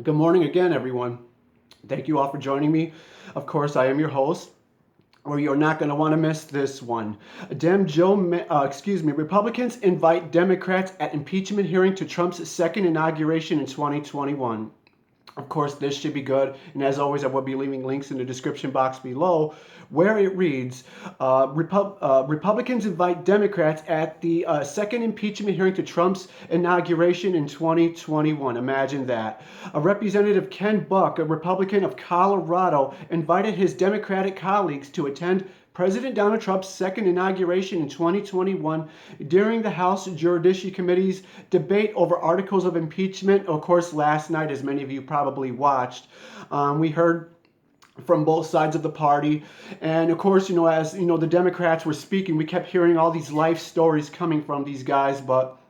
Good morning again, everyone. Thank you all for joining me. Of course, I am your host, or you're not going to want to miss this one. Republicans invite Democrats at impeachment hearing to Trump's second inauguration in 2021. Of course, this should be good. And as always, I will be leaving links in the description box below where it reads Republicans invite Democrats at the second impeachment hearing to Trump's inauguration in 2021. Imagine that. Representative Ken Buck, a Republican of Colorado, invited his Democratic colleagues to attend President Donald Trump's second inauguration in 2021 during the House Judiciary Committee's debate over articles of impeachment. Of course, last night, as many of you probably watched, we heard from both sides of the party. And of course, as the Democrats were speaking, we kept hearing all these life stories coming from these guys, but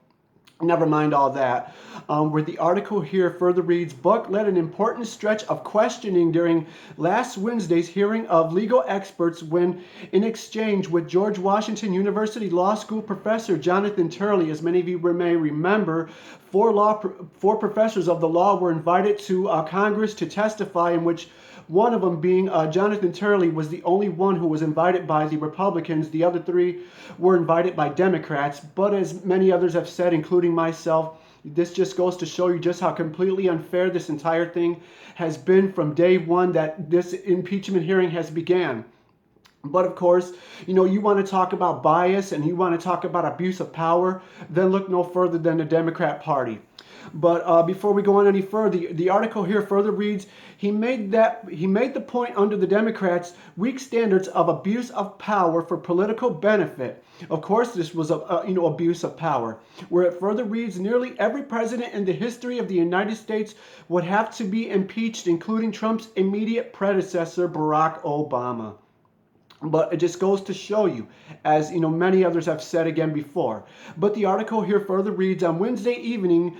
never mind all that. Where the article here further reads, Buck led an important stretch of questioning during last Wednesday's hearing of legal experts when, in exchange with George Washington University Law School professor Jonathan Turley, as many of you may remember, four professors of the law were invited to Congress to testify, in which one of them being Jonathan Turley was the only one who was invited by the Republicans. The other three were invited by Democrats. But as many others have said, including myself, this just goes to show you just how completely unfair this entire thing has been from day one that this impeachment hearing has began. But of course, you want to talk about bias and you want to talk about abuse of power, then look no further than the Democrat Party. But before we go on any further, the article here further reads, he made the point under the Democrats' weak standards of abuse of power for political benefit. Of course, this was abuse of power. Where it further reads, nearly every president in the history of the United States would have to be impeached, including Trump's immediate predecessor, Barack Obama. But it just goes to show you, as many others have said again before. But the article here further reads, on Wednesday evening,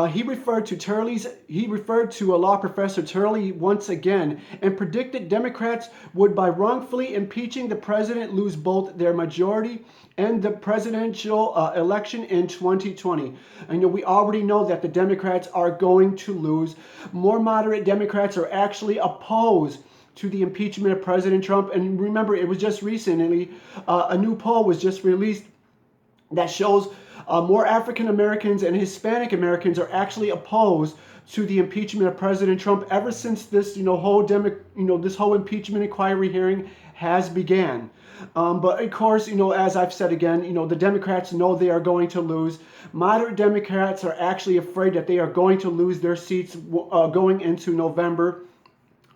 he referred to a law professor Turley once again and predicted Democrats would, by wrongfully impeaching the president, lose both their majority and the presidential election in 2020. And we already know that the Democrats are going to lose. More moderate Democrats are actually opposed to the impeachment of President Trump. And remember, it was just recently, a new poll was just released that shows more African Americans and Hispanic Americans are actually opposed to the impeachment of President Trump ever since this this whole impeachment inquiry hearing has began. But of course, as I've said again, the Democrats know they are going to lose. Moderate Democrats are actually afraid that they are going to lose their seats going into November.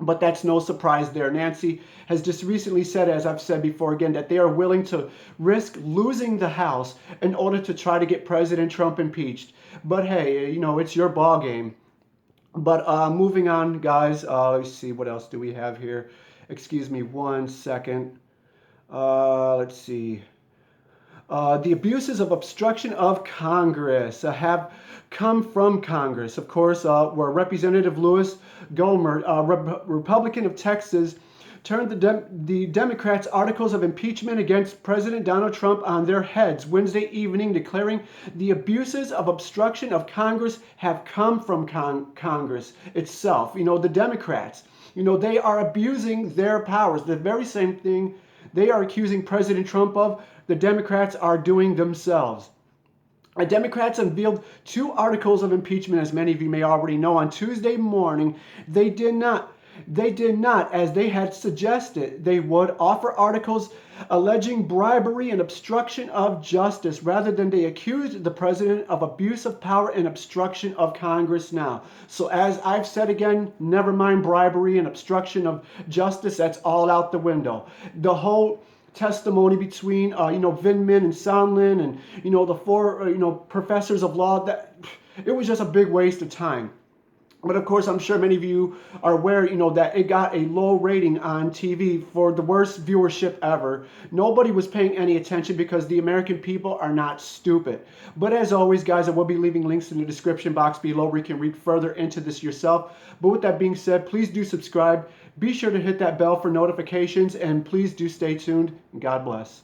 But that's no surprise there. Nancy has just recently said, as I've said before again, that they are willing to risk losing the House in order to try to get President Trump impeached. But hey, it's your ball game. But moving on, guys, let's see, what else do we have here? Excuse me 1 second. Let's see. The abuses of obstruction of Congress have come from Congress. Of course, where Representative Louis Gohmert, Republican of Texas, turned the Democrats' articles of impeachment against President Donald Trump on their heads Wednesday evening, declaring the abuses of obstruction of Congress have come from Congress itself. The Democrats, they are abusing their powers. The very same thing they are accusing President Trump of, the Democrats are doing themselves. The Democrats unveiled two articles of impeachment, as many of you may already know, on Tuesday morning. They did not, as they had suggested they would, offer articles alleging bribery and obstruction of justice, rather than they accused the president of abuse of power and obstruction of Congress now. So as I've said again, never mind bribery and obstruction of justice, that's all out the window. The whole testimony between Vindman and Sondland and the four professors of law, that it was just a big waste of time. But of course, I'm sure many of you are aware, that it got a low rating on TV for the worst viewership ever. Nobody was paying any attention because the American people are not stupid. But as always, guys, I will be leaving links in the description box below where you can read further into this yourself. But with that being said, please do subscribe. Be sure to hit that bell for notifications, and please do stay tuned. God bless.